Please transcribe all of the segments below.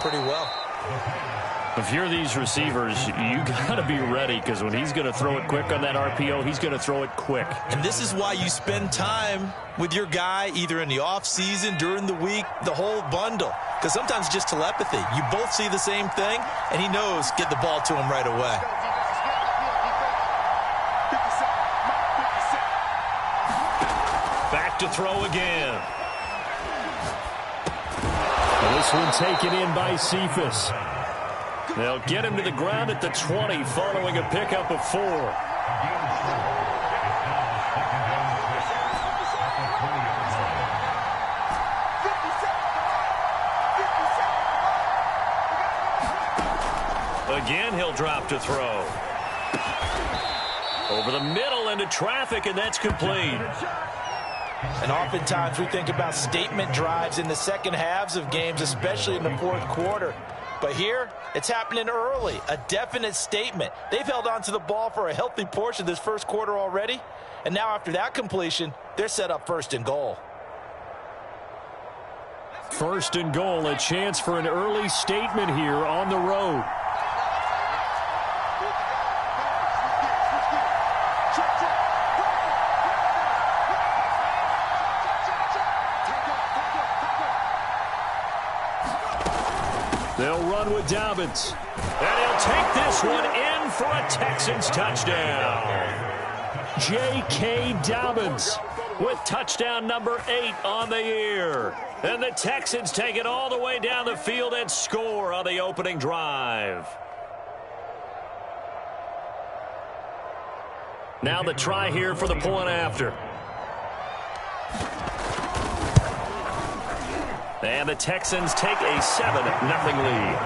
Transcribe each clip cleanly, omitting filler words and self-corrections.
pretty well. If you're these receivers, you got to be ready, because when he's going to throw it quick on that RPO, he's going to throw it quick. And this is why you spend time with your guy either in the offseason, during the week, the whole bundle. Because sometimes it's just telepathy. You both see the same thing, and he knows get the ball to him right away. Back to throw again. This one taken in by Cephas. They'll get him to the ground at the 20 following a pickup of 4. Again, he'll drop to throw. Over the middle into traffic, and that's complete. And oftentimes we think about statement drives in the second halves of games, especially in the fourth quarter. But here, it's happening early, a definite statement. They've held on to the ball for a healthy portion of this first quarter already. And now after that completion, they're set up first and goal. First and goal, a chance for an early statement here on the road. They'll run with Dobbins. And he'll take this one in for a Texans touchdown. J.K. Dobbins with touchdown number 8 on the year. And the Texans take it all the way down the field and score on the opening drive. Now the try here for the point after. And the Texans take a 7-0 lead.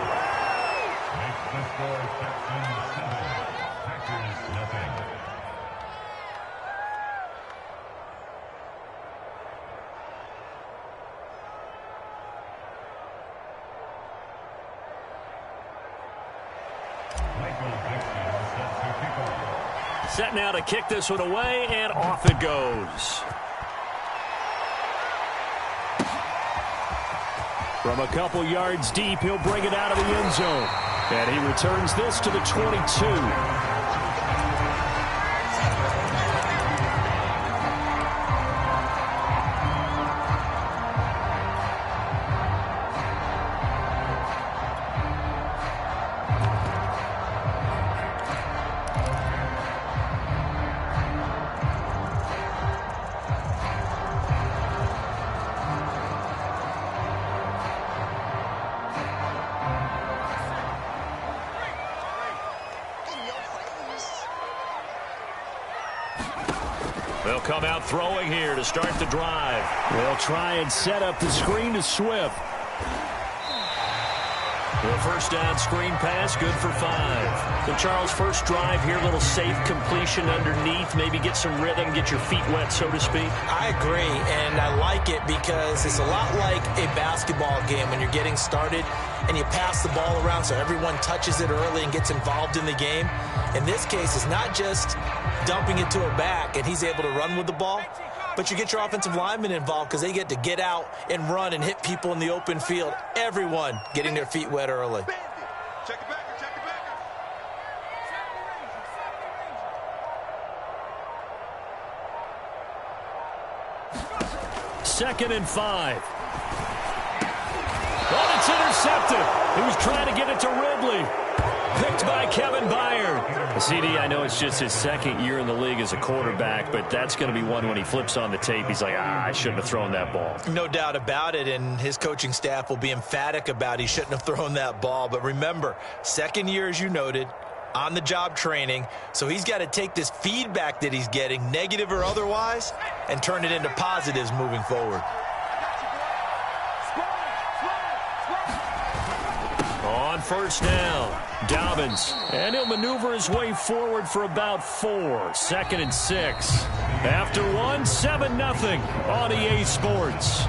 Set now to kick this one away, and off it goes. From a couple yards deep, he'll bring it out of the end zone. And he returns this to the 22. They'll come out throwing here to start the drive. They'll try and set up the screen to Swift. The first down screen pass, good for 5. And Charles, first drive here, little safe completion underneath, maybe get some rhythm, get your feet wet, so to speak. I agree, and I like it because it's a lot like a basketball game when you're getting started and you pass the ball around so everyone touches it early and gets involved in the game. In this case, it's not just dumping it to a back and he's able to run with the ball, but you get your offensive linemen involved because they get to get out and run and hit people in the open field. Everyone getting their feet wet early. Check it back. Second and 5. Oh, it's intercepted. He was trying to get it to Ridley. Picked by Kevin Byard. CD, I know it's just his second year in the league as a quarterback, but that's going to be one when he flips on the tape. He's like, I shouldn't have thrown that ball. No doubt about it, and his coaching staff will be emphatic about he shouldn't have thrown that ball. But remember, second year, as you noted, on-the-job training, so he's got to take this feedback that he's getting, negative or otherwise, and turn it into positives moving forward. On first down, Dobbins, and he'll maneuver his way forward for about 4. Second and 6. After 1, 7-0 on EA Sports.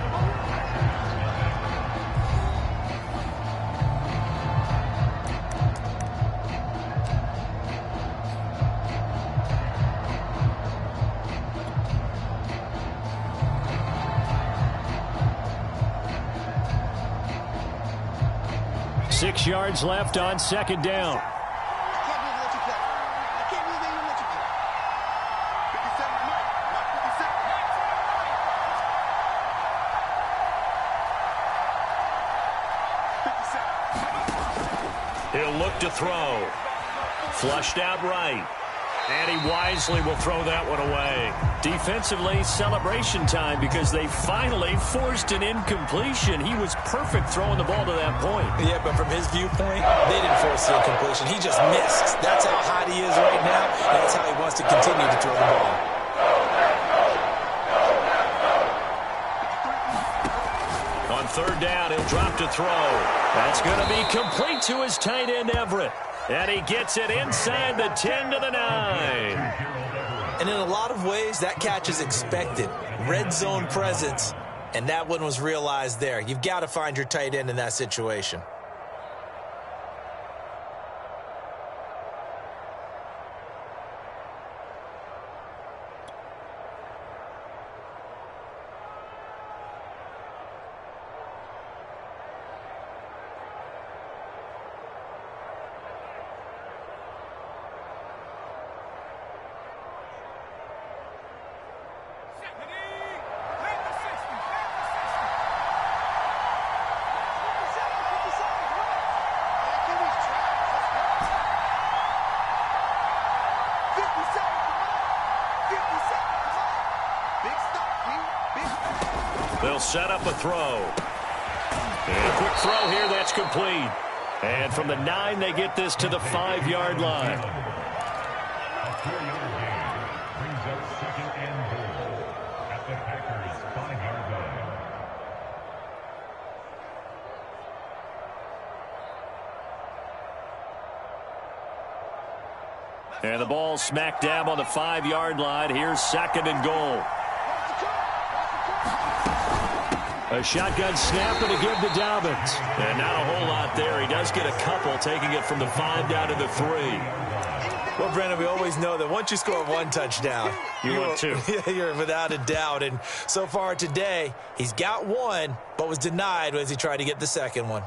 6 yards left on second down. He'll look to throw. Flushed out right. And he wisely will throw that one away. Defensively, celebration time because they finally forced an incompletion. He was perfect throwing the ball to that point. Yeah, but from his viewpoint, they didn't force the incompletion. He just missed. That's how hot he is right now, and that's how he wants to continue to throw the ball. On third down, he'll drop to throw. That's going to be complete to his tight end, Everett. And he gets it inside the 10 to the 9. And in a lot of ways, that catch is expected. Red zone presence, and that one was realized there. You've got to find your tight end in that situation. They'll set up a throw. And a quick throw here, that's complete. And from the 9, they get this to the 5-yard line. Brings up second and goal at the Packers' 5-yard line. And the ball smack dab on the 5-yard line. Here's second and goal. A shotgun snap and a give to Dobbins. And not a whole lot there. He does get a couple, taking it from the 5 down to the 3. Well, Brandon, we always know that once you score one touchdown, want two. You're without a doubt. And so far today, he's got one, but was denied as he tried to get the second one.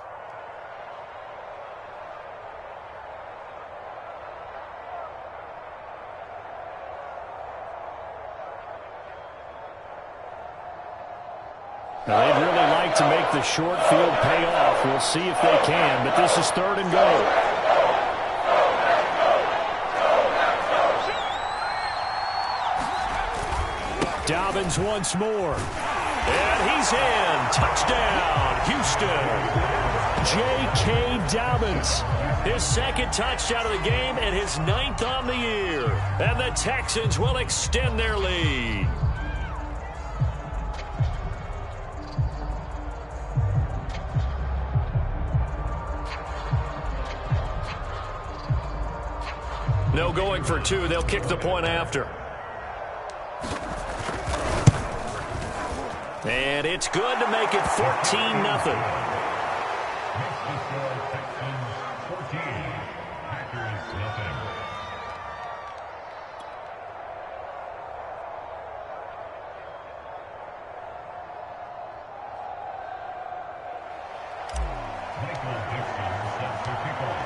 Now, they'd really like to make the short field pay off. We'll see if they can, but this is third and goal. Dobbins once more. And he's in. Touchdown, Houston. J.K. Dobbins. His second touchdown of the game and his 9th on the year. And the Texans will extend their lead. No going for 2. They'll kick the point after. And it's good to make it 14-0.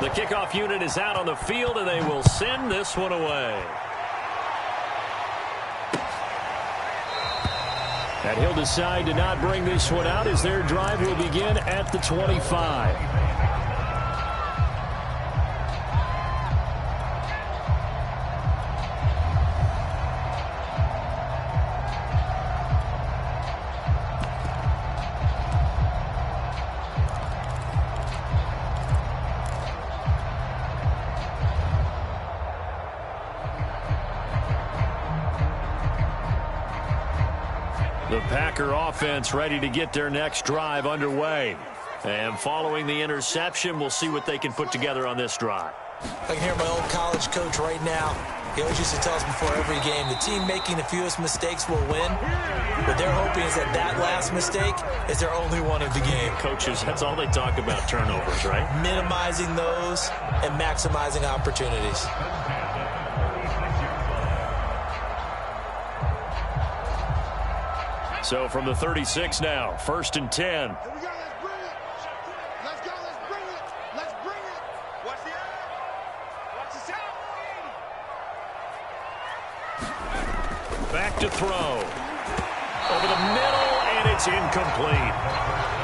The kickoff unit is out on the field, and they will send this one away. And he'll decide to not bring this one out as their drive will begin at the 25. The Packer offense ready to get their next drive underway. And following the interception, we'll see what they can put together on this drive. I can hear my old college coach right now. He always used to tell us before every game, the team making the fewest mistakes will win. What they're hoping is that that last mistake is their only one of the game. Coaches, that's all they talk about, turnovers, right? Minimizing those and maximizing opportunities. So from the 36 now, 1st and 10. Here we go, let's bring it. Let's go, let's bring it. Back to throw. Over the middle, and it's incomplete.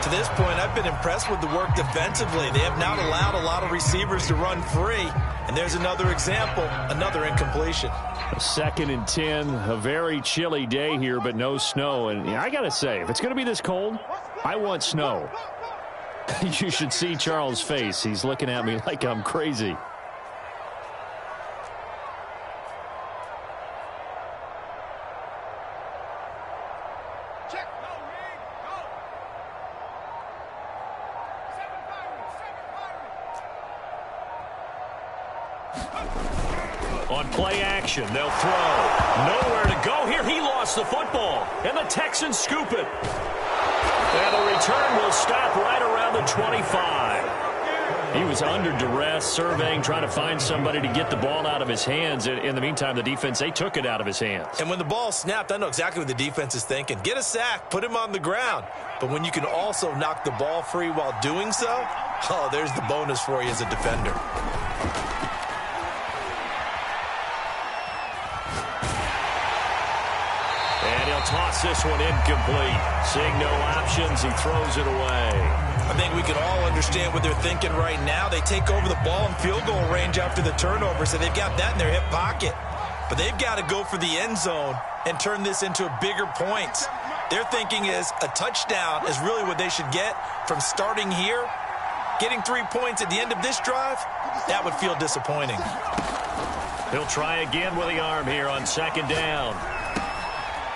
To this point, I've been impressed with the work defensively. They have not allowed a lot of receivers to run free. And there's another example, another incompletion. A 2nd and 10, a very chilly day here, but no snow. And I got to say, if it's going to be this cold, I want snow. You should see Charles' face. He's looking at me like I'm crazy. On play action, they'll throw. Nowhere to go here. He lost the football, and the Texans scoop it. And the return will stop right around the 25. He was under duress, surveying, trying to find somebody to get the ball out of his hands. In the meantime, the defense, they took it out of his hands. And when the ball snapped, I know exactly what the defense is thinking. Get a sack, put him on the ground. But when you can also knock the ball free while doing so, oh, there's the bonus for you as a defender. Toss this one incomplete. Seeing no options, he throws it away. I think we can all understand what they're thinking right now. They take over the ball in field goal range after the turnover, so they've got that in their hip pocket. But they've got to go for the end zone and turn this into a bigger point. Their thinking is a touchdown is really what they should get from starting here. Getting 3 points at the end of this drive, that would feel disappointing. He'll try again with the arm here on 2nd down.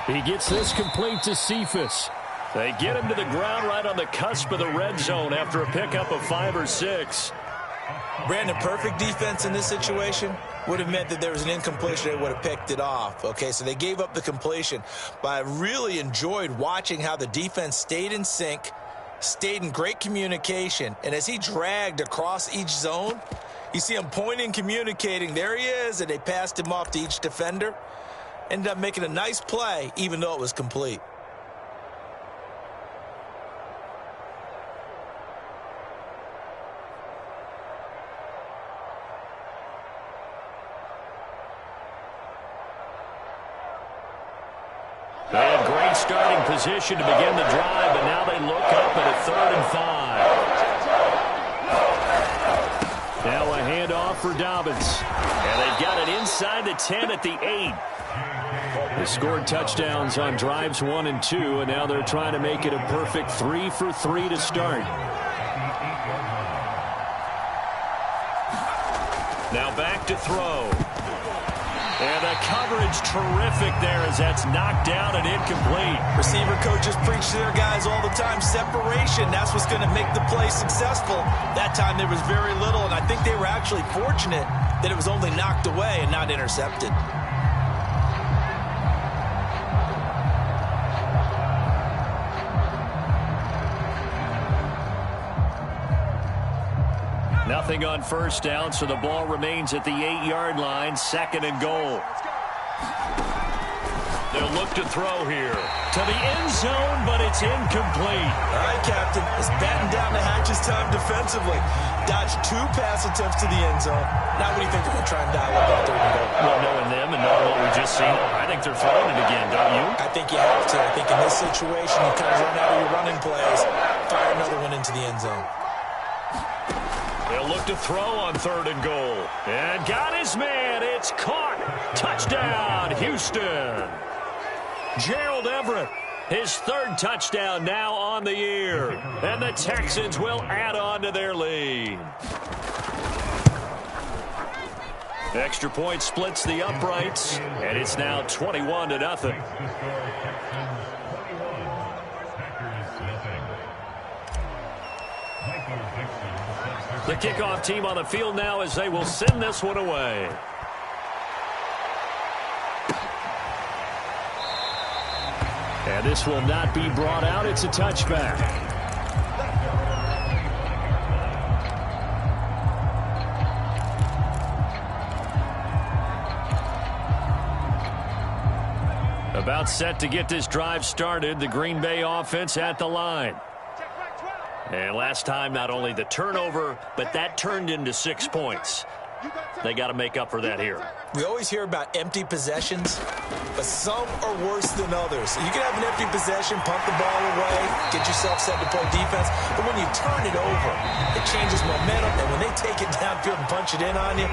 He gets this complete to Cephas. They get him to the ground right on the cusp of the red zone after a pickup of 5 or 6. Brandon, perfect defense in this situation would have meant that there was an incompletion. They would have picked it off. Okay, so they gave up the completion. But I really enjoyed watching how the defense stayed in sync, stayed in great communication. And as he dragged across each zone, you see him pointing, communicating. There he is, and they passed him off to each defender. Ended up making a nice play, even though it was complete. They had great starting position to begin the drive, but now they look up at a 3rd and 5. Now a handoff for Dobbins. And they've got it inside the 10 at the 8. They scored touchdowns on drives 1 and 2, and now they're trying to make it a perfect 3 for 3 to start. Now back to throw. And the coverage terrific there as that's knocked down and incomplete. Receiver coaches preach to their guys all the time. Separation, that's what's going to make the play successful. That time there was very little, and I think they were actually fortunate that it was only knocked away and not intercepted. Nothing on 1st down, so the ball remains at the 8-yard line, 2nd and goal. They'll look to throw here. To the end zone, but it's incomplete. All right, Captain. It's batten down the hatches time defensively. Dodged 2 pass attempts to the end zone. Now what do you think they're going to try and dial up that 3rd and goal? Well, knowing them and knowing what we just seen, I think they're throwing it again, don't you? I think you have to. I think in this situation, you kind of run out of your running plays, fire another one into the end zone. They'll look to throw on 3rd and goal. And got his man. It's caught. Touchdown, Houston. Gerald Everett, his 3rd touchdown now on the year. And the Texans will add on to their lead. Extra point splits the uprights, and it's now 21-0. The kickoff team on the field now as they will send this one away. And this will not be brought out. It's a touchback. About set to get this drive started. The Green Bay offense at the line. And last time, not only the turnover, but that turned into 6 points. They got to make up for that here. We always hear about empty possessions, but some are worse than others. You can have an empty possession, pump the ball away, get yourself set to play defense, but when you turn it over, it changes momentum, and when they take it downfield and punch it in on you,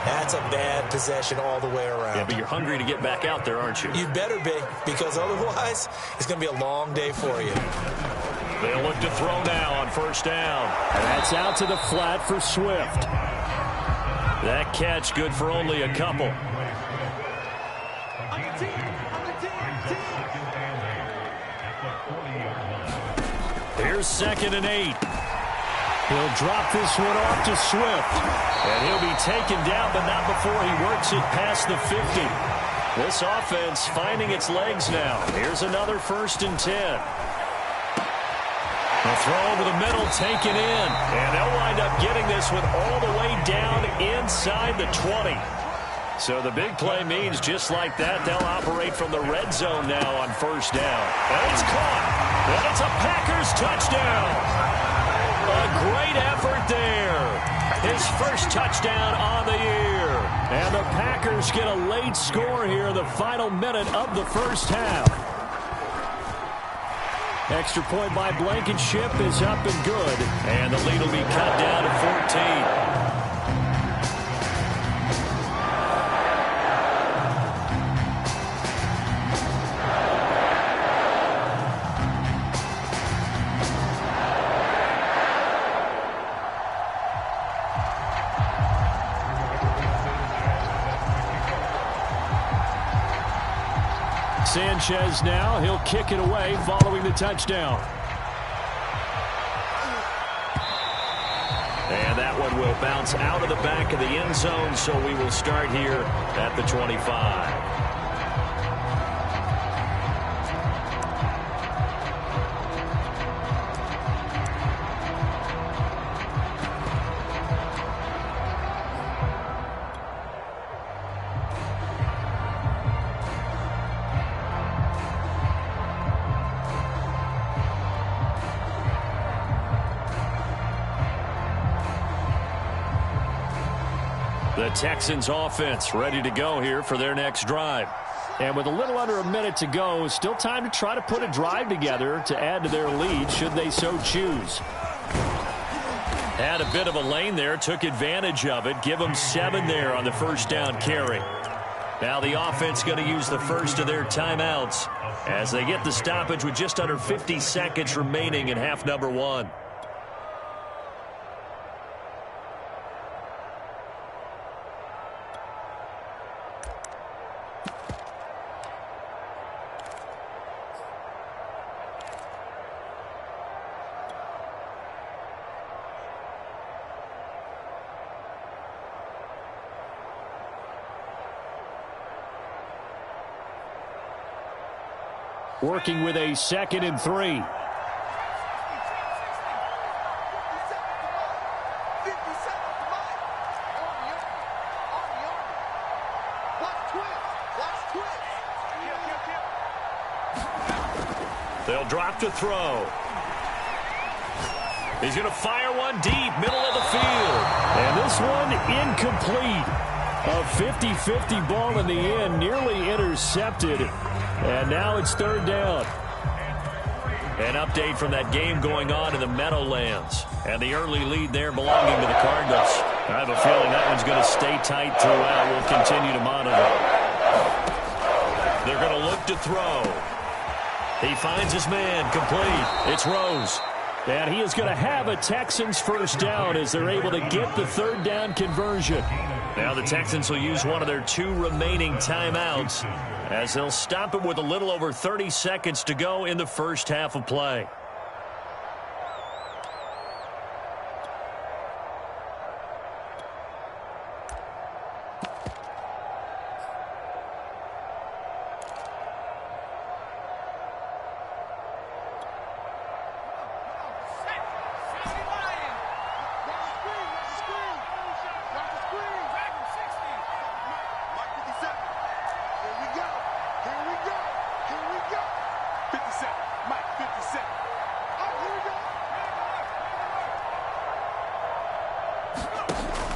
that's a bad possession all the way around. Yeah, but you're hungry to get back out there, aren't you? You better be, because otherwise, it's going to be a long day for you. They'll look to throw now on first down. And that's out to the flat for Swift. That catch good for only a couple. Here's 2nd and 8. He'll drop this one off to Swift. And he'll be taken down, but not before he works it past the 50. This offense finding its legs now. Here's another 1st and 10. The throw over the middle, taken in. And they'll wind up getting this one all the way down inside the 20. So the big play means just like that, they'll operate from the red zone now on first down. And it's caught. And it's a Packers touchdown. A great effort there. His first touchdown on the year. And the Packers get a late score here in the final minute of the first half. Extra point by Blankenship is up and good. And the lead will be cut down to 14. Sanchez now, he'll kick it away following the touchdown. And that one will bounce out of the back of the end zone, so we will start here at the 25. The Texans offense ready to go here for their next drive. And with a little under a minute to go, still time to try to put a drive together to add to their lead should they so choose. Had a bit of a lane there, took advantage of it. Give them 7 there on the first down carry. Now the offense going to use the first of their timeouts as they get the stoppage with just under 50 seconds remaining in half number 1. Working with a 2nd and 3. They'll drop to throw. He's going to fire one deep, middle of the field. And this one incomplete. A 50-50 ball in the end, nearly intercepted. And now it's 3rd down. An update from that game going on in the Meadowlands. And the early lead there belonging to the Cardinals. I have a feeling that one's going to stay tight throughout. We'll continue to monitor. They're going to look to throw. He finds his man, complete. It's Rose. And he is going to have a Texans first down as they're able to get the 3rd down conversion. Now the Texans will use one of their 2 remaining timeouts as they'll stop it with a little over 30 seconds to go in the first half of play.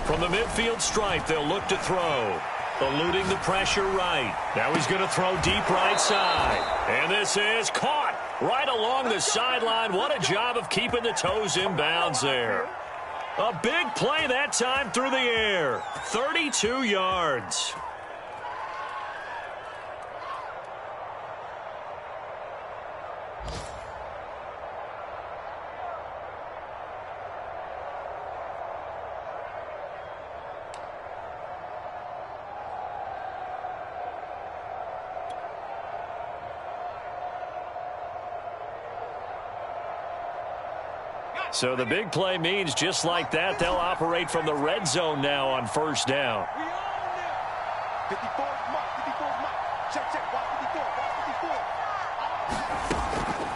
From the midfield stripe, they'll look to throw. Eluding the pressure right. Now he's going to throw deep right side. And this is caught right along the sideline. What a job of keeping the toes in bounds there. A big play that time through the air. 32 yards. So the big play means just like that, they'll operate from the red zone now on first down. 54 mark, 54 mark. Check,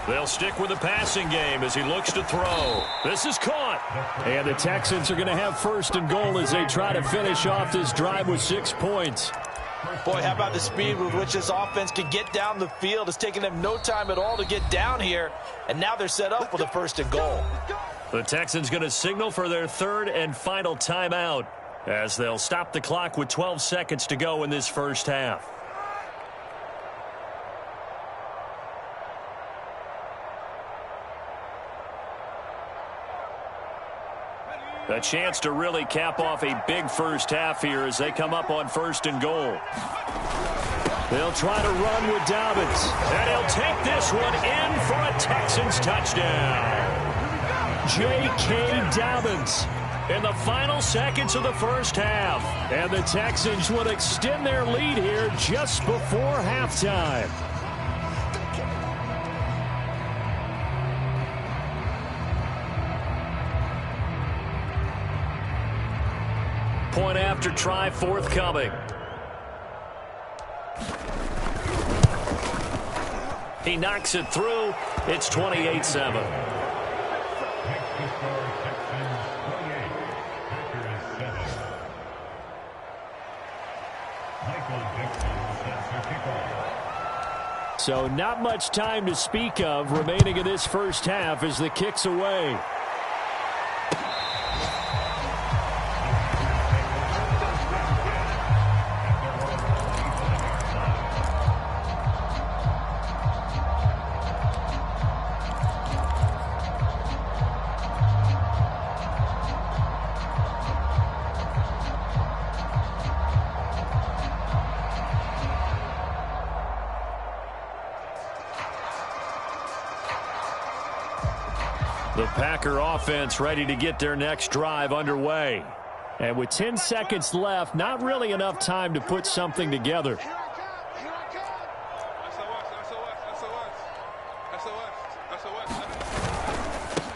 54. They'll stick with the passing game as he looks to throw. This is caught. And the Texans are going to have first and goal as they try to finish off this drive with 6 points. Boy, how about the speed with which this offense can get down the field? It's taken them no time at all to get down here, and now they're set up with a first and goal. The Texans going to signal for their third and final timeout as they'll stop the clock with 12 seconds to go in this first half. A chance to really cap off a big first half here as they come up on first and goal. They'll try to run with Dobbins. And he'll take this one in for a Texans touchdown. J.K. Dobbins In the final seconds of the first half. And the Texans will extend their lead here just before halftime. Point after try forthcoming. He knocks it through. It's 28-7. So not much time to speak of remaining in this first half as the kick's away. The Packer offense ready to get their next drive underway. And with 10 seconds left, not really enough time to put something together.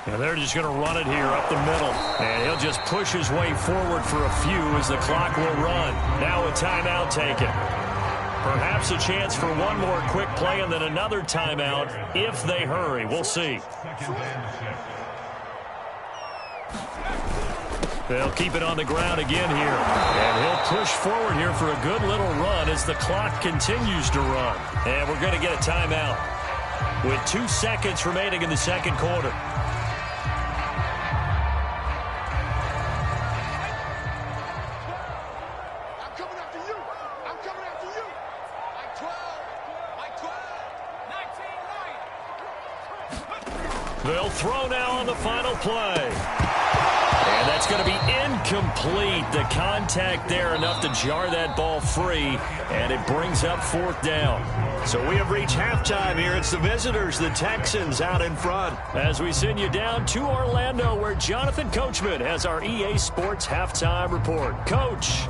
And they're just going to run it here up the middle. And he'll just push his way forward for a few as the clock will run. Now a timeout taken. Perhaps a chance for one more quick play and then another timeout if they hurry. We'll see. They'll keep it on the ground again here. And he'll push forward here for a good little run as the clock continues to run. And we're going to get a timeout with 2 seconds remaining in the second quarter. They'll throw now on the final play. And that's going to be incomplete. The contact there enough to jar that ball free, and it brings up fourth down. So we have reached halftime here. It's the visitors, the Texans, out in front. As we send you down to Orlando, where Jonathan Coachman has our EA Sports halftime report. Coach.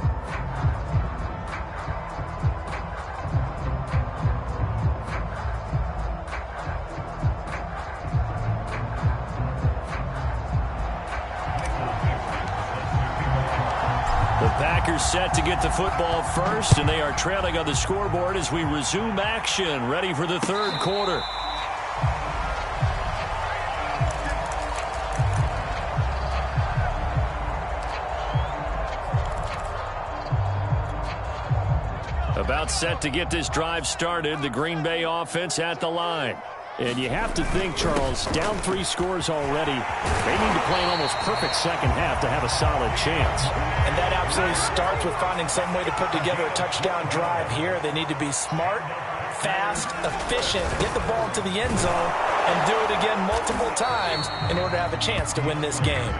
The Packers set to get the football first, and they are trailing on the scoreboard as we resume action, ready for the third quarter. About set to get this drive started, the Green Bay offense at the line. And you have to think, Charles, down 3 scores already. They need to play an almost perfect second half to have a solid chance. And that absolutely starts with finding some way to put together a touchdown drive here. They need to be smart, fast, efficient, get the ball into the end zone, and do it again multiple times in order to have a chance to win this game.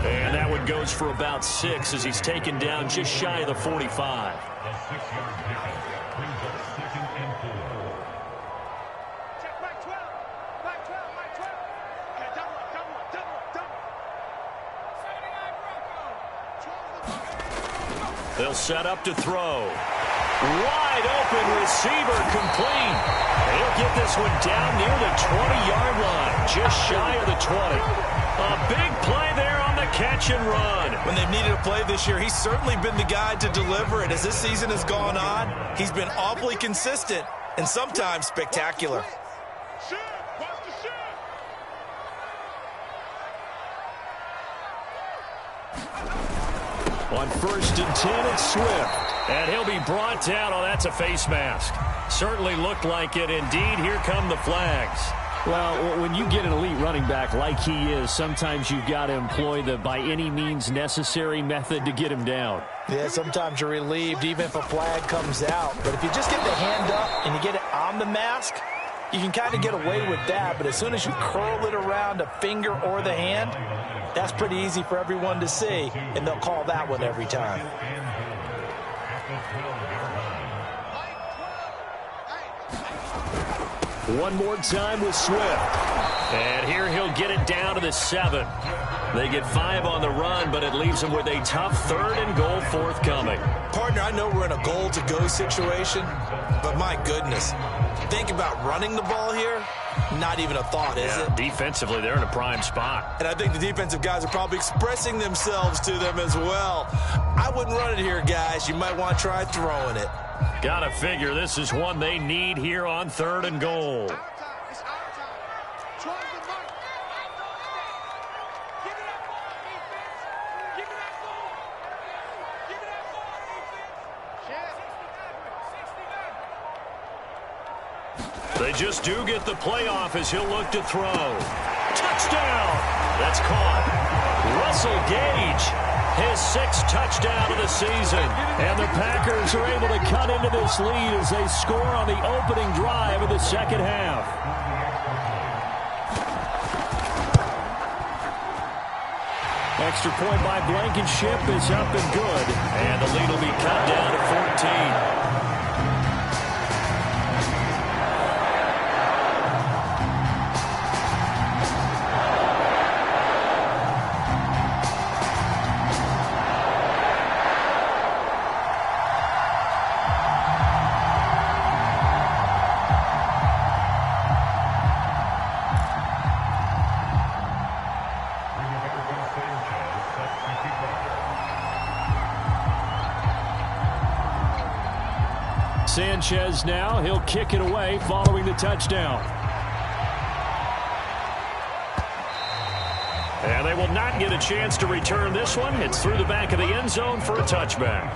And that one goes for about 6 as he's taken down just shy of the 45. The 6-yard pickup brings up 2nd and 4. Check back 12. Back 12. Back 12. Okay, double up, double up, double up, double up. 79 Bronco. They'll set up to throw. Wide open receiver complete. He'll get this one down near the 20-yard line, just shy of the 20. A big play there on the catch and run. When they've needed a play this year, he's certainly been the guy to deliver it. As this season has gone on, he's been awfully consistent and sometimes spectacular. Shoot. Watch the shoot. On 1st and 10, it's Swift. And he'll be brought down. Oh, that's a face mask. Certainly looked like it. Indeed, here come the flags. Well, when you get an elite running back like he is, sometimes you've got to employ the by any means necessary method to get him down. Yeah, sometimes you're relieved even if a flag comes out. But if you just get the hand up and you get it on the mask, you can kind of get away with that. But as soon as you curl it around a finger or the hand, that's pretty easy for everyone to see, and they'll call that one every time. One more time with Swift. And here he'll get it down to the 7. They get 5 on the run, but it leaves them with a tough 3rd and goal forthcoming. Partner, I know we're in a goal-to-go situation, but my goodness, think about running the ball here. Not even a thought, is it? Defensively, they're in a prime spot. And I think the defensive guys are probably expressing themselves to them as well. I wouldn't run it here, guys. You might want to try throwing it. Gotta figure this is one they need here on 3rd and goal. Our time. It's our time. 12 the mark. Give me that ball, defense. Give me that ball. Give me that ball, defense. They just do get the playoff as he'll look to throw. Touchdown! That's caught. Russell Gage, his 6th touchdown of the season. And the Packers are able to cut into this lead as they score on the opening drive of the second half. Extra point by Blankenship is up and good. And the lead will be cut down to 14. Sanchez now, he'll kick it away following the touchdown. And they will not get a chance to return this one. It's through the back of the end zone for a touchback.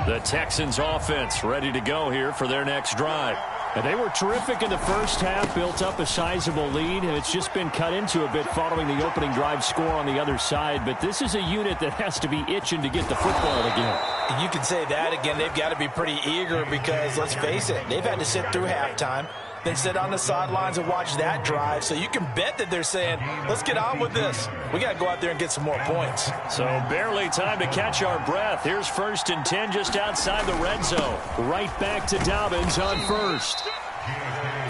The Texans offense ready to go here for their next drive. And they were terrific in the first half, built up a sizable lead, and it's just been cut into a bit following the opening drive score on the other side. But this is a unit that has to be itching to get the football again. You can say that again. They've got to be pretty eager because, let's face it, they've had to sit through halftime, then sit on the sidelines and watch that drive. So you can bet that they're saying, let's get on with this. We got to go out there and get some more points. So barely time to catch our breath. Here's 1st and 10 just outside the red zone. Right back to Dobbins on 1st.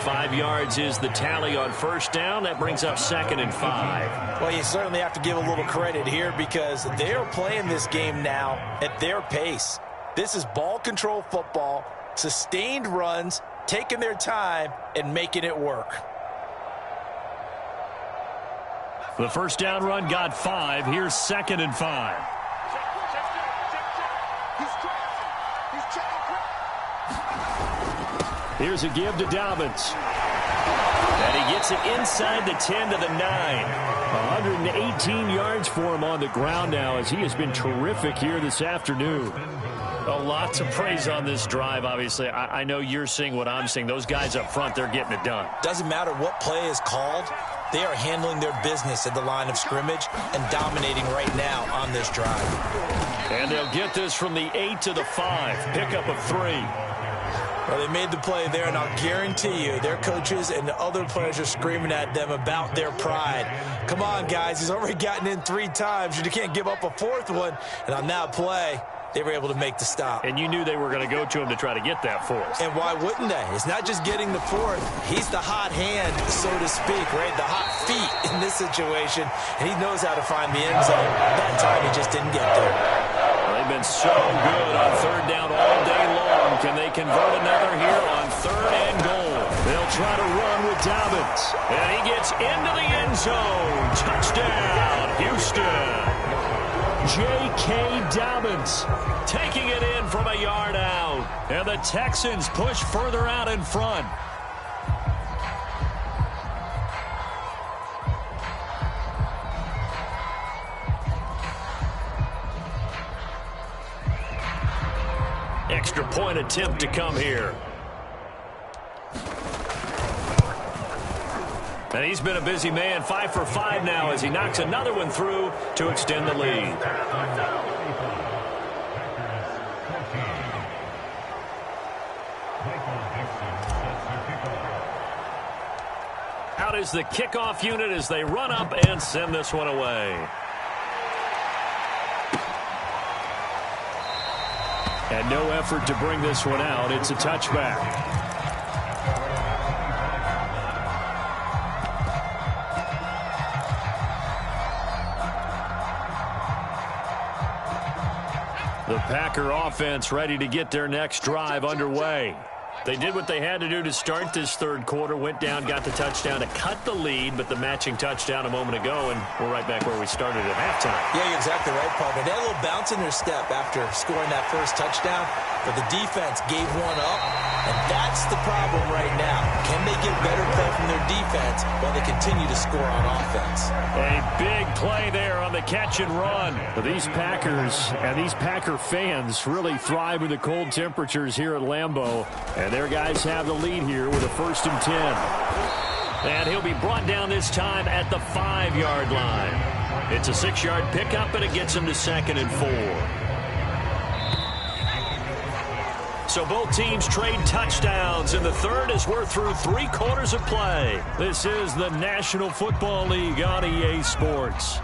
5 yards is the tally on 1st down. That brings up 2nd and 5. Well, you certainly have to give a little credit here because they're playing this game now at their pace. This is ball control football, sustained runs, taking their time and making it work. The 1st down run got 5. Here's 2nd and 5. Here's a give to Dobbins. And he gets it inside the 10 to the 9. 118 yards for him on the ground now as he has been terrific here this afternoon. A lot to praise on this drive, obviously. I know you're seeing what I'm seeing. Those guys up front, they're getting it done. Doesn't matter what play is called. They are handling their business at the line of scrimmage and dominating right now on this drive. And they'll get this from the 8 to the 5. Pickup of 3. Well, they made the play there, and I'll guarantee you their coaches and the other players are screaming at them about their pride. Come on, guys. He's already gotten in 3 times. You can't give up a 4th one. And on that play, they were able to make the stop. And you knew they were going to go to him to try to get that 4th. And why wouldn't they? It's not just getting the 4th. He's the hot hand, so to speak, right? The hot feet in this situation. And he knows how to find the end zone. That time, he just didn't get there. Well, they've been so good on 3rd down all day long. Can they convert another here on 3rd and goal? They'll try to run with Dobbins. And he gets into the end zone. Touchdown, Houston. J.K. Dobbins taking it in from a yard out. And the Texans push further out in front. Extra point attempt to come here. And he's been a busy man, 5 for 5 now as he knocks another one through to extend the lead. Out is the kickoff unit as they run up and send this one away. And no effort to bring this one out. It's a touchback. The Packer offense ready to get their next drive underway. They did what they had to do to start this 3rd quarter, went down, got the touchdown to cut the lead, but the matching touchdown a moment ago, and we're right back where we started at halftime. Yeah, you're exactly right, partner. They had a little bounce in their step after scoring that first touchdown, but the defense gave one up, and that's the problem right now. Can they get better play from their defense while they continue to score on offense? A big play there on the catch and run. But these Packers and these Packer fans really thrive in the cold temperatures here at Lambeau. And their guys have the lead here with a 1st and 10. And he'll be brought down this time at the 5-yard line. It's a 6-yard pickup, and it gets him to 2nd and 4. So both teams trade touchdowns in the 3rd as we're through 3 quarters of play. This is the National Football League on EA Sports.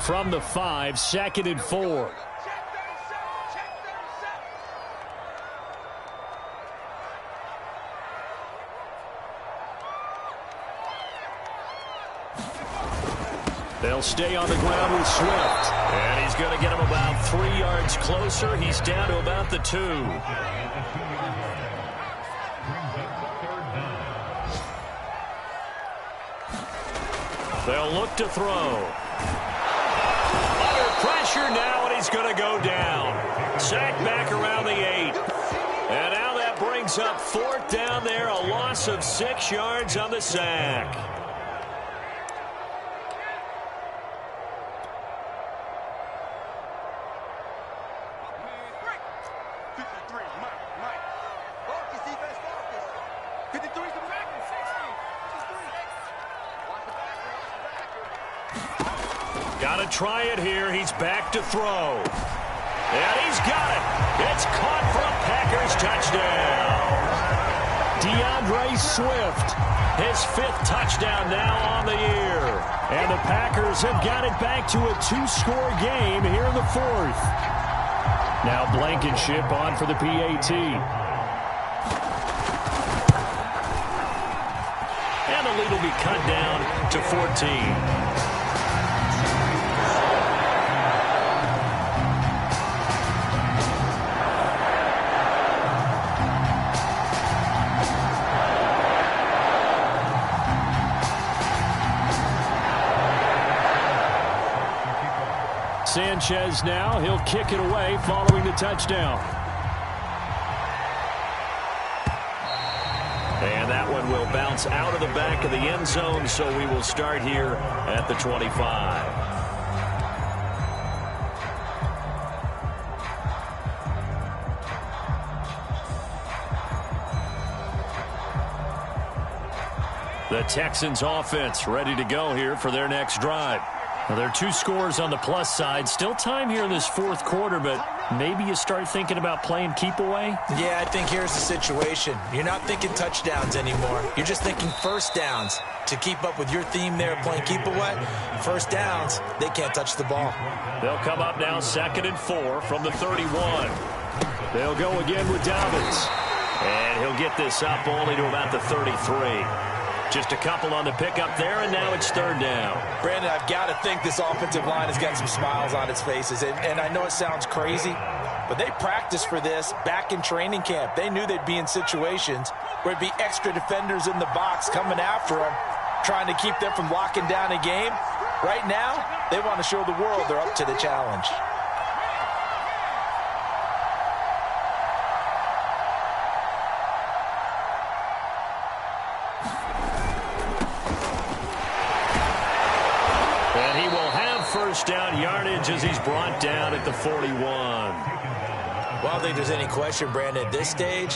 From the 5, 2nd and 4. They'll stay on the ground with Swift. And he's going to get him about 3 yards closer. He's down to about the 2. They'll look to throw. Under pressure now, and he's going to go down. Sacked back around the 8. And now that brings up 4th down there. A loss of 6 yards on the sack. Got to try it here. He's back to throw. And he's got it. It's caught for a Packers touchdown. DeAndre Swift, his 5th touchdown now on the year. And the Packers have got it back to a 2-score game here in the 4th. Now Blankenship on for the PAT. And the lead will be cut down to 14. Sanchez now, he'll kick it away following the touchdown. And that one will bounce out of the back of the end zone, so we will start here at the 25. The Texans offense ready to go here for their next drive. Well, there are 2 scores on the plus side. Still time here in this fourth quarter, but maybe you start thinking about playing keep away? Yeah, I think here's the situation. You're not thinking touchdowns anymore. You're just thinking first downs. To keep up with your theme there of playing keep away, first downs, they can't touch the ball. They'll come up now 2nd and 4 from the 31. They'll go again with Dobbins. And he'll get this up only to about the 33. Just a couple on the pickup there, and now it's 3rd down. Brandon, I've got to think this offensive line has got some smiles on its faces. And I know it sounds crazy, but they practiced for this back in training camp. They knew they'd be in situations where it'd be extra defenders in the box coming after them, trying to keep them from locking down a game. Right now, they want to show the world they're up to the challenge. First down yardage as he's brought down at the 41. Well, I don't think there's any question, Brandon, at this stage,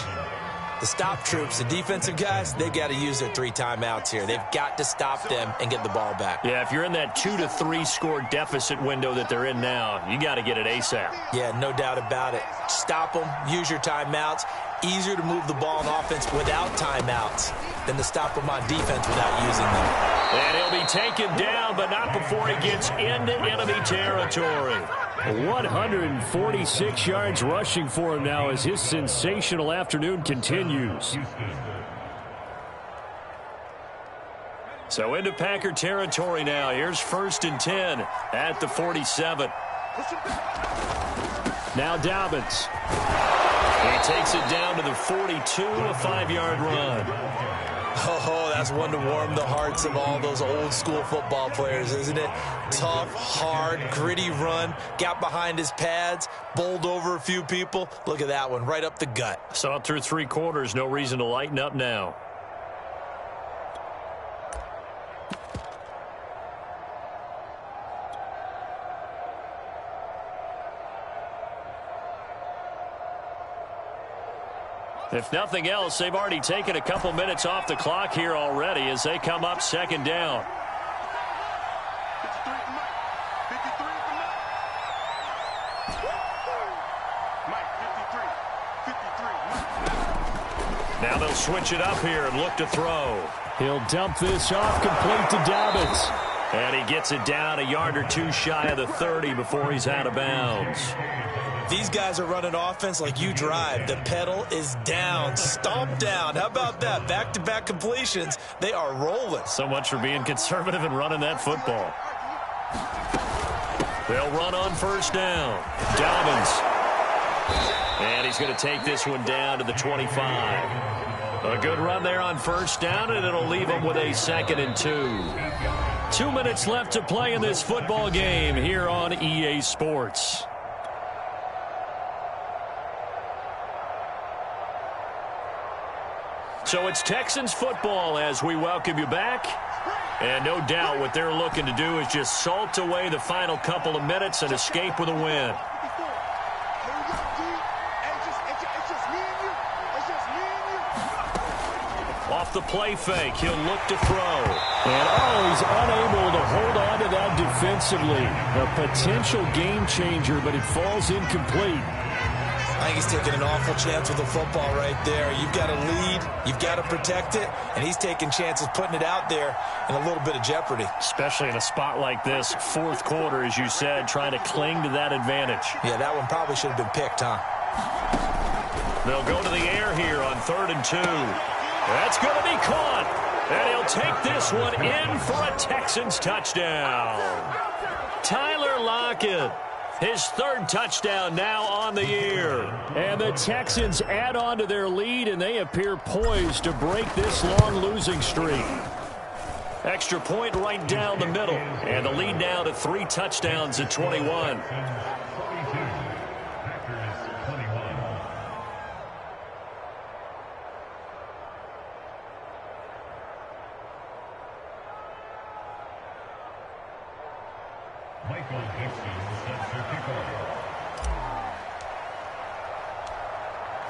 the stop troops, the defensive guys, they've got to use their 3 timeouts here. They've got to stop them and get the ball back. Yeah, if you're in that 2 to 3 score deficit window that they're in now, you got to get it ASAP. Yeah, no doubt about it. Stop them, use your timeouts. Easier to move the ball on offense without timeouts than to stop them on defense without using them. And he'll be taken down, but not before he gets into enemy territory. 146 yards rushing for him now as his sensational afternoon continues. So into Packer territory now. Here's 1st and 10 at the 47. Now Dobbins. He takes it down to the 42, a 5-yard run. Oh, that's one to warm the hearts of all those old school football players, isn't it? Tough, hard, gritty run. Got behind his pads, bowled over a few people. Look at that one, right up the gut. Saw it through 3 quarters. No reason to lighten up now. If nothing else, they've already taken a couple minutes off the clock here already as they come up 2nd down. Now they'll switch it up here and look to throw. He'll dump this off complete to Dobbins. And he gets it down a yard or 2 shy of the 30 before he's out of bounds. These guys are running offense like you drive. The pedal is down, stomp down. How about that? Back-to-back completions. They are rolling. So much for being conservative and running that football. They'll run on 1st down. Dobbins. And he's going to take this one down to the 25. A good run there on 1st down, and it'll leave him with a 2nd and 2. 2 minutes left to play in this football game here on EA Sports. So it's Texans football as we welcome you back. And no doubt what they're looking to do is just salt away the final couple of minutes and escape with a win. Off the play fake, he'll look to throw. And he's unable to hold on to that defensively. A potential game changer, but it falls incomplete. I think he's taking an awful chance with the football right there. You've got to lead, you've got to protect it, and he's taking chances putting it out there in a little bit of jeopardy. Especially in a spot like this, 4th quarter, as you said, trying to cling to that advantage. Yeah, that one probably should have been picked, huh? They'll go to the air here on 3rd and 2. That's going to be caught, and he'll take this one in for a Texans touchdown. Tyler Lockett. His 3rd touchdown now on the year. And the Texans add on to their lead, and they appear poised to break this long losing streak. Extra point right down the middle. And the lead now to 3 touchdowns at 21.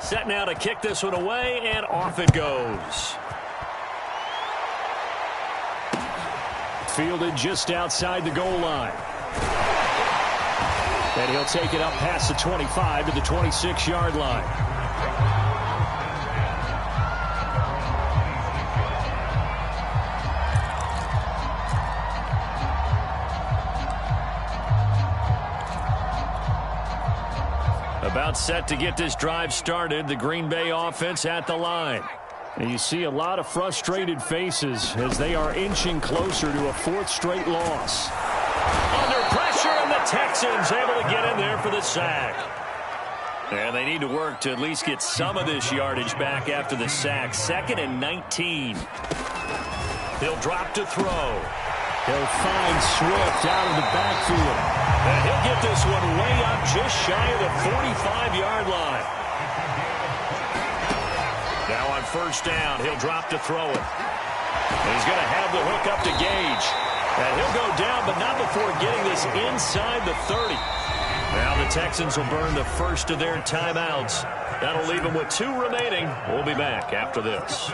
Set now to kick this one away, and off it goes. Fielded just outside the goal line. And he'll take it up past the 25 to the 26-yard line. About set to get this drive started. The Green Bay offense at the line. And you see a lot of frustrated faces as they are inching closer to a fourth straight loss. Under pressure, and the Texans able to get in there for the sack. And they need to work to at least get some of this yardage back after the sack. 2nd and 19. He'll drop to throw. He'll find Swift out of the backfield. And he'll get this one way up just shy of the 45-yard line. Now on first down, he'll drop to throw it. And he's going to have the hook up to Gage. And he'll go down, but not before getting this inside the 30. Now the Texans will burn the first of their timeouts. That'll leave them with 2 remaining. We'll be back after this.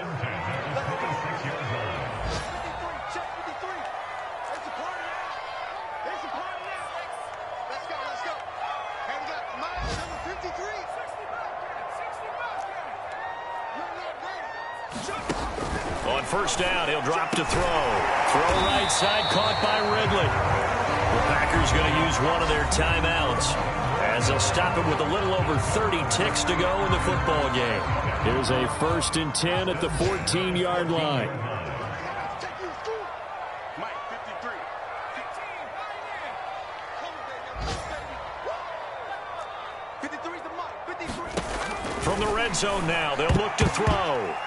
On first down, he'll drop to throw. Throw right side, caught by Ridley. The Packers going to use one of their timeouts as they'll stop it with a little over 30 ticks to go in the football game. Here's a 1st and 10 at the 14-yard line. From the red zone now, they'll look to throw.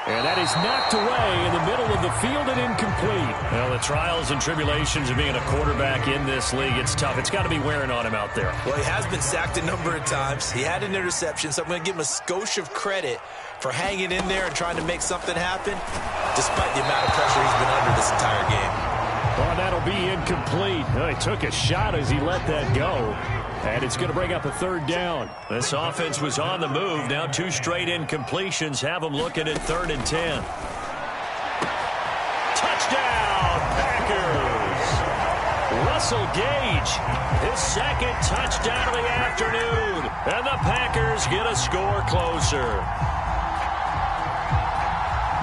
And that is knocked away in the middle of the field and incomplete. Well, the trials and tribulations of being a quarterback in this league, it's tough. It's got to be wearing on him out there. Well, he has been sacked a number of times. He had an interception, so I'm going to give him a skosh of credit for hanging in there and trying to make something happen, despite the amount of pressure he's been under this entire game. Oh, that'll be incomplete. Oh, he took a shot as he let that go. And it's going to bring up a 3rd down. This offense was on the move. Now 2 straight incompletions have them looking at 3rd and 10. Touchdown, Packers! Russell Gage, his 2nd touchdown of the afternoon. And the Packers get a score closer.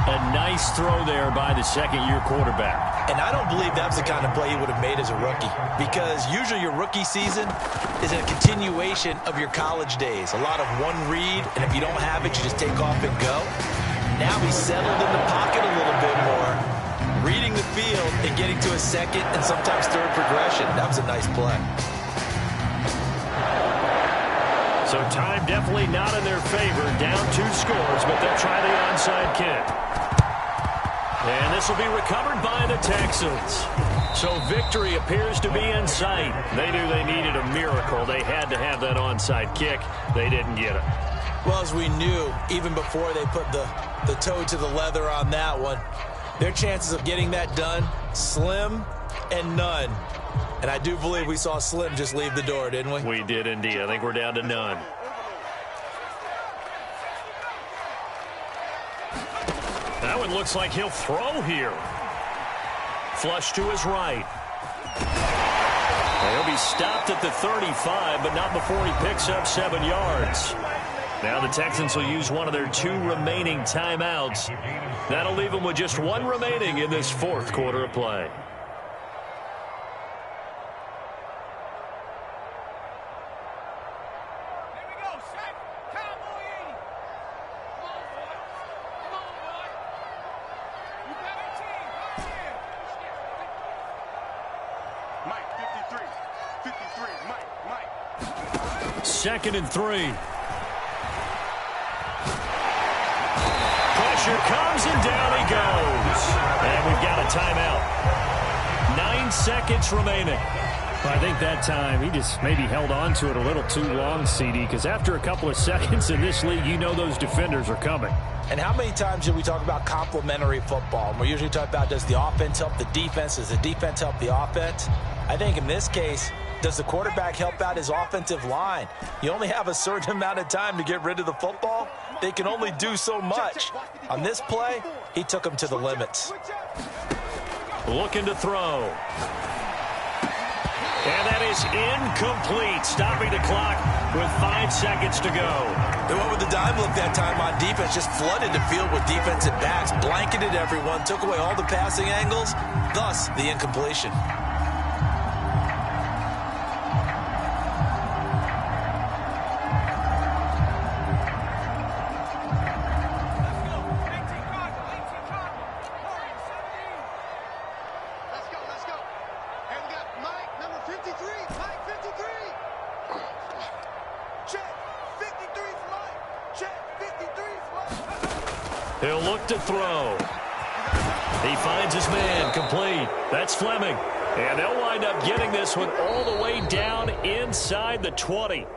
A nice throw there by the 2nd-year quarterback. And I don't believe that was the kind of play he would have made as a rookie, because usually your rookie season is a continuation of your college days. A lot of one read, and if you don't have it, you just take off and go. Now he's settled in the pocket a little bit more, reading the field and getting to a 2nd and sometimes 3rd progression. That was a nice play. So time definitely not in their favor. Down 2 scores, but they'll try the onside kick. And this will be recovered by the Texans. So victory appears to be in sight. They knew they needed a miracle. They had to have that onside kick. They didn't get it. Well, as we knew, even before they put the toe to the leather on that one, their chances of getting that done, slim and none. And I do believe we saw Slim just leave the door, didn't we? We did indeed. I think we're down to none. That one looks like he'll throw here. Flush to his right. He'll be stopped at the 35, but not before he picks up 7 yards. Now the Texans will use one of their 2 remaining timeouts. That'll leave them with just 1 remaining in this 4th quarter of play. Second and 3. Pressure comes and down he goes. And we've got a timeout. 9 seconds remaining. I think that time he just maybe held on to it a little too long, CD, because after a couple of seconds in this league, you know those defenders are coming. And how many times did we talk about complementary football? And we usually talk about, does the offense help the defense? Does the defense help the offense? I think in this case, Does the quarterback help out his offensive line? You only have a certain amount of time to get rid of the football. They can only do so much. On this play, he took them to the limits. Looking to throw. And that is incomplete, stopping the clock with 5 seconds to go. They went with the dime look that time on defense, just flooded the field with defensive backs, blanketed everyone, took away all the passing angles, thus the incompletion. He'll look to throw. He finds his man, complete. That's Fleming. And they'll wind up getting this one all the way down inside the 20.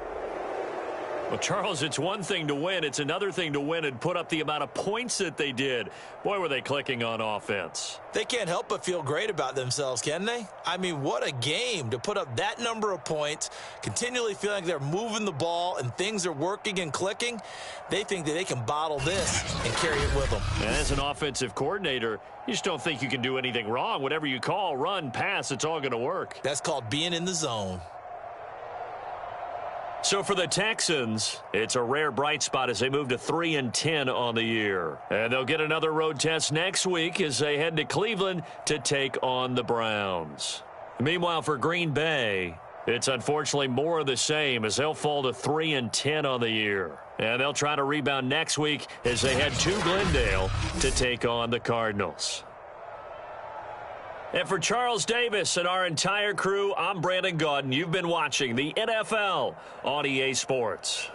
Well, Charles, it's one thing to win. It's another thing to win and put up the amount of points that they did. Boy, were they clicking on offense. They can't help but feel great about themselves, can they? I mean, what a game to put up that number of points, continually feeling like they're moving the ball and things are working and clicking. They think that they can bottle this and carry it with them. And as an offensive coordinator, you just don't think you can do anything wrong. Whatever you call, run, pass, it's all going to work. That's called being in the zone. So for the Texans, it's a rare bright spot as they move to 3-10 on the year. And they'll get another road test next week as they head to Cleveland to take on the Browns. Meanwhile, for Green Bay, it's unfortunately more of the same as they'll fall to 3-10 on the year. And they'll try to rebound next week as they head to Glendale to take on the Cardinals. And for Charles Davis and our entire crew, I'm Brandon Gaudin. You've been watching the NFL on EA Sports.